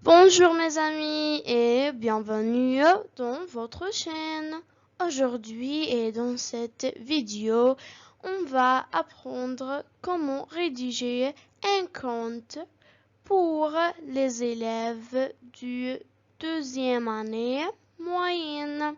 Bonjour mes amis et bienvenue dans votre chaîne. Aujourd'hui et dans cette vidéo, on va apprendre comment rédiger un conte pour les élèves du deuxième année moyenne.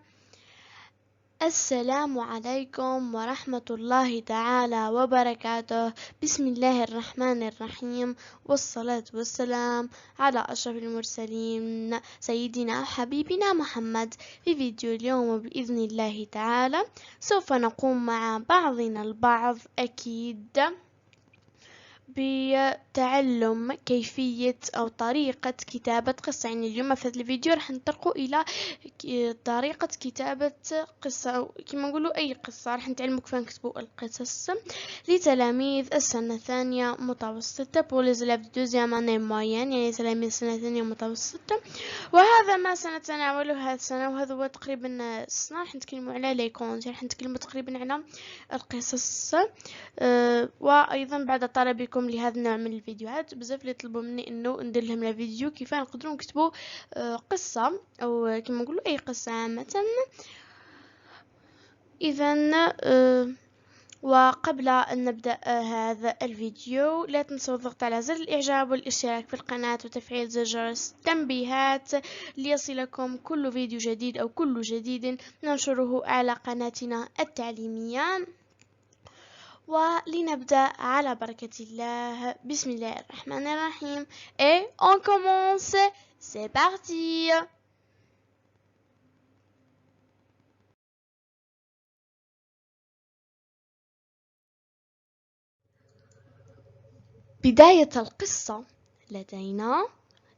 السلام عليكم ورحمة الله تعالى وبركاته. بسم الله الرحمن الرحيم، والصلاة والسلام على أشرف المرسلين سيدنا وحبيبنا محمد. في فيديو اليوم بإذن الله تعالى سوف نقوم مع بعضنا البعض أكيد بتعلم كيفية أو طريقة كتابة قصة. يعني اليوم في هذا الفيديو راح نطرقوا إلى طريقة كتابة قصة أو كما نقولوا أي قصة. راح نتعلموا كيف نكتبوا القصص لتلاميذ السنة الثانية متوسطة pour les élèves de deuxième année moyenne، يعني تلاميذ السنة الثانية متوسطة. وهذا ما سنتناوله هذه السنة، وهذا هو تقريبا السنة راح نتكلموا على لي كونت، راح نتكلموا تقريبا على القصص. وايضا بعد طلبكم لهذا النوع من الفيديوهات بزاف اللي طلبوا مني انه ندير لهم الفيديو كيف نقدروا نكتبوا قصة او كما نقولوا اي قصة عامة. اذا وقبل أن نبدأ هذا الفيديو لا تنسوا الضغط على زر الإعجاب والاشتراك في القناة وتفعيل زر جرس التنبيهات ليصلكم كل فيديو جديد أو كل جديد ننشره على قناتنا التعليمية. ولنبدأ على بركة الله. بسم الله الرحمن الرحيم. Et on commence. C'est parti. بداية القصة لدينا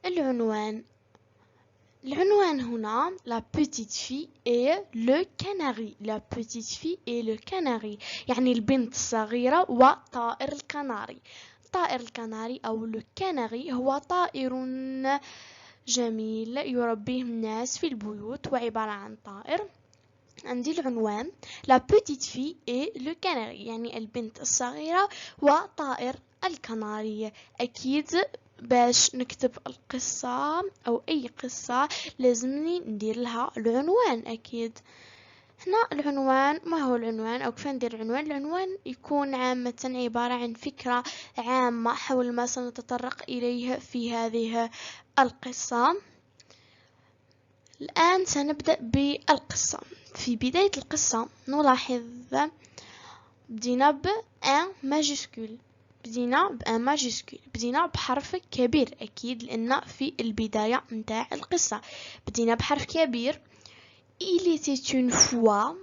العنوان. العنوان هنا La petite fille et le canari. La petite fille et le canari، يعني البنت الصغيرة وطائر الكناري. طائر الكناري أو الكناري هو طائر جميل يربيه الناس في البيوت، وعبارة عن طائر. عندي العنوان La petite fille et le canari، يعني البنت الصغيرة وطائر الكناري. أكيد باش نكتب القصة أو أي قصة لازمني ندير لها العنوان. أكيد هنا العنوان، ما هو العنوان أو كيف ندير العنوان؟ العنوان يكون عامة عبارة عن فكرة عامة حول ما سنتطرق إليه في هذه القصة. الآن سنبدأ بالقصة. في بداية القصة نلاحظ بدينا بأن ماجيسكول، بدينا بحرف كبير أكيد لأن في البداية متاع القصة بدينا بحرف كبير. Il était une fois،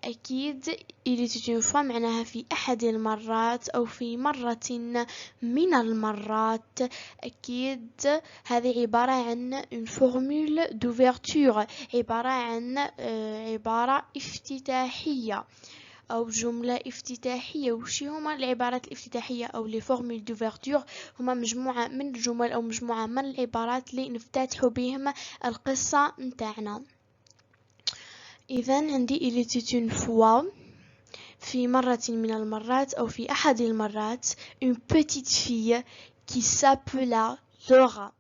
أكيد il était une fois معناها في أحد المرات أو في مرة من المرات. أكيد هذه عبارة عن une formule d'ouverture، عبارة عن عبارة افتتاحية أو جملة افتتاحية. وش هما العبارات الافتتاحية أو les formules d'ouverture؟ هما مجموعة من الجمل أو مجموعة من العبارات اللي نفتتح بهم القصة متاعنا. إذن عندي il était une fois، في مرة من المرات أو في أحد المرات، une petite fille qui s'appela Laura،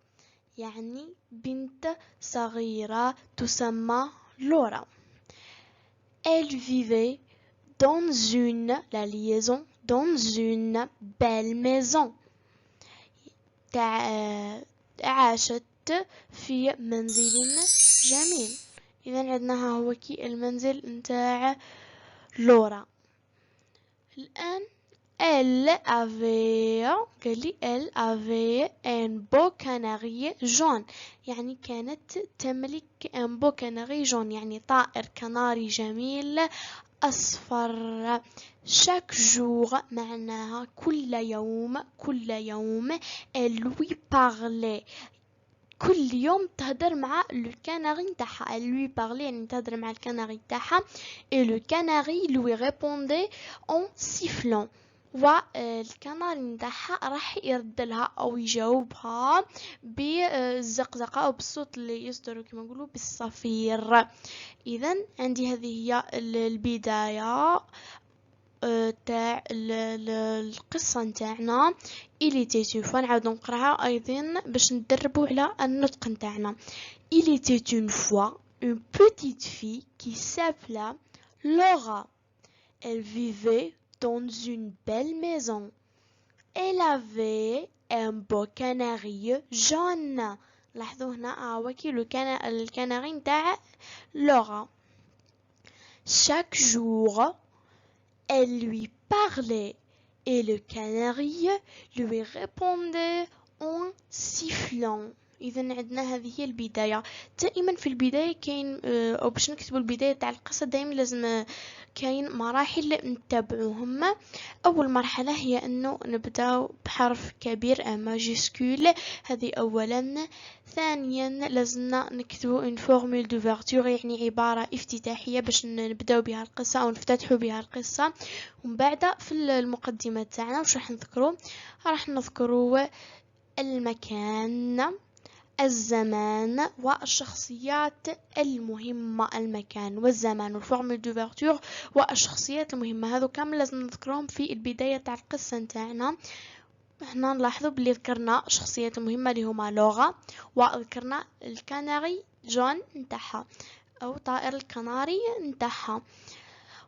يعني بنت صغيرة تسمى لورا. Elle vivait dans une، la liaison dans une belle maison، عاشت في منزل جميل. إذا عندنا ها هو كي المنزل نتاع لورا. الآن elle avait، قال لي elle avait un beau canari jaune، يعني كانت تملك un beau canari jaune، يعني طائر كناري جميل أصفر. chaque jour معناها كل يوم elle lui parlait، كل يوم تهدر مع الكناري نتاعها. elle lui parlait يعني تهدر مع الكناري نتاعها. et le canari lui répondait en sifflant، والكناري نتاعها راح يردلها او يجاوبها بالزقزقه او بالصوت اللي يصدر كما نقولوا بالصفير. اذا عندي هذه هي البدايه. تاع القصة نتاعنا il était une fois نعاود نقراها أيضا باش ندربو على النطق نتاعنا. Il était une fois une petite fille qui s'appelait Laura. Elle vivait dans une belle maison. Elle avait un beau canari jaune. لاحظوا هنا وكي الكناري نتاع لورا. Chaque jour, elle lui parlait et le canari lui répondait en sifflant. إذا عندنا هذه هي البداية. دائما في البداية كاين أو باش نكتبوا البداية تاع القصة دائما لازم كاين مراحل نتبعوهم. أول مرحلة هي أنه نبداو بحرف كبير ماجيسكول، هذه أولا. ثانيا لازمنا نكتبوا une formule d'ouverture يعني عبارة افتتاحية باش نبداو بها القصة أو نفتتحوا بها القصة. ومن بعد في المقدمة تاعنا واش راح نذكروا؟ راح نذكروا المكان، الزمان والشخصيات المهمة. المكان والزمان والفورمول دوفرتور والشخصيات المهمة هذو كامل لازم نذكرهم في البداية تاع القصة نتاعنا. هنا نلاحظوا بلي ذكرنا شخصيات مهمة اللي هما لغة، وذكرنا الكناري جون نتاعها أو طائر الكناري نتاعها.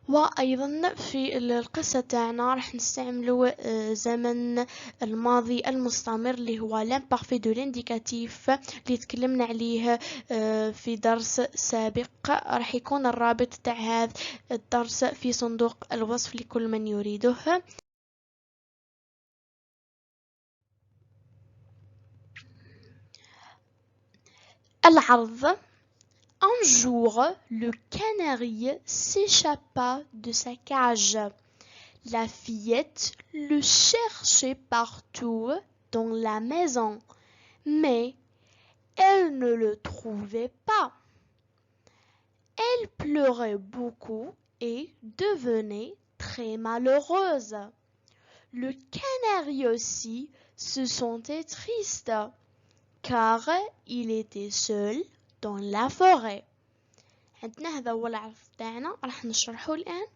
وأيضا في القصة تاعنا راح نستعملوا زمن الماضي المستمر اللي هو l'imparfait de l'indicatif اللي تكلمنا عليه في درس سابق. راح يكون الرابط تاع هذا الدرس في صندوق الوصف لكل من يريده. العرض. Un jour, le canari s'échappa de sa cage. La fillette le cherchait partout dans la maison, mais elle ne le trouvait pas. Elle pleurait beaucoup et devenait très malheureuse. Le canari aussi se sentait triste, car il était seul dans la forêt. عندنا هذا هو العرض تاعنا راح نشرحه الآن.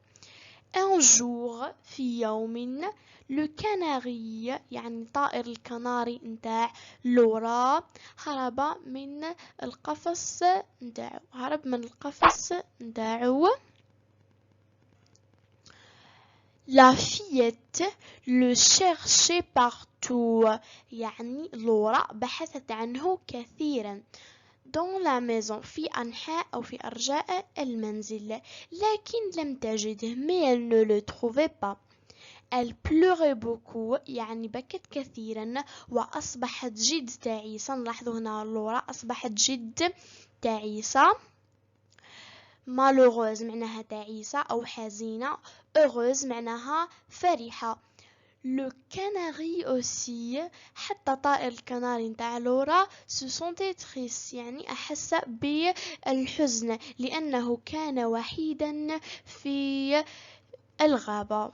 Un jour في يوم le canari يعني طائر الكناري نتاع لورا هرب من القفص نتاعو. La fillette le cherchait partout يعني لورا بحثت عنه كثيرا. dans la maison في أنحاء أو في أرجاء المنزل، لكن لم تجده mais elle ne le trouvait pas. Elle pleurait beaucoup يعني بكت كثيرا وأصبحت جد تعيسة. نلاحظوا هنا لورا أصبحت جد تعيسة. malheureuse معناها تعيسة أو حزينة، heureuse معناها فرحة. Le canari aussi حتى طائر الكناري نتاع لورا se sentait triste يعني أحس بالحزن لأنه كان وحيدا في الغابة.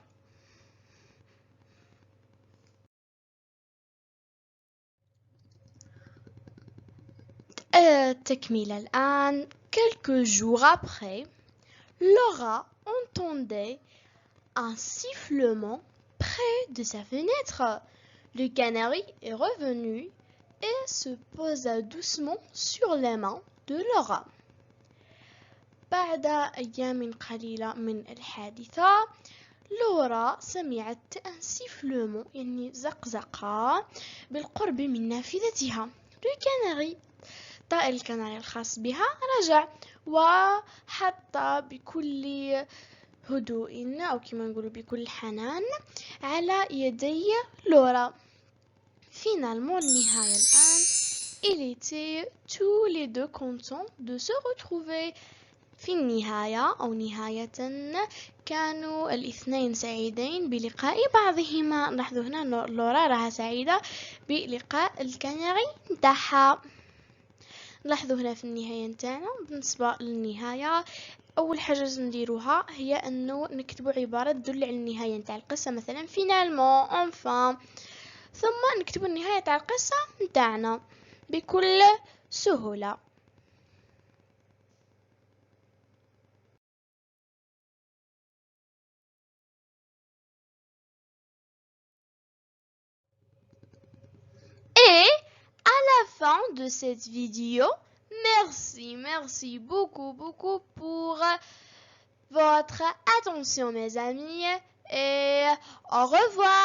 تكملة الآن. quelques jours après, Laura entendait un sifflement près de sa fenêtre. Le canari est revenu et se posa doucement sur les mains de Laura. بعد أيام قليلة من الحادثة، لورا سمعت un sifflement يعني زقزقة بالقرب من نافذتها. Le canari طائر الكناري الخاص بها رجع وحط بكل هدوء أو كما نقول بكل حنان على يدي لورا. Finalement النهاية الآن. ils étaient tous les deux contents de se retrouver. في النهاية أو نهاية كانوا الاثنين سعيدين بلقاء بعضهما. لاحظوا هنا لورا راها سعيدة بلقاء الكناري نتاعها. لاحظوا هنا في النهاية نتاعنا بالنسبة للنهاية أول حاجة لازم نديروها هي أنه نكتبوا عبارة تدل على النهاية نتاع القصة، مثلا finalement enfin، ثم نكتبوا النهاية تاع القصة نتاعنا بكل سهولة. Et à la fin de cette vidéo, merci beaucoup pour votre attention mes amis et au revoir.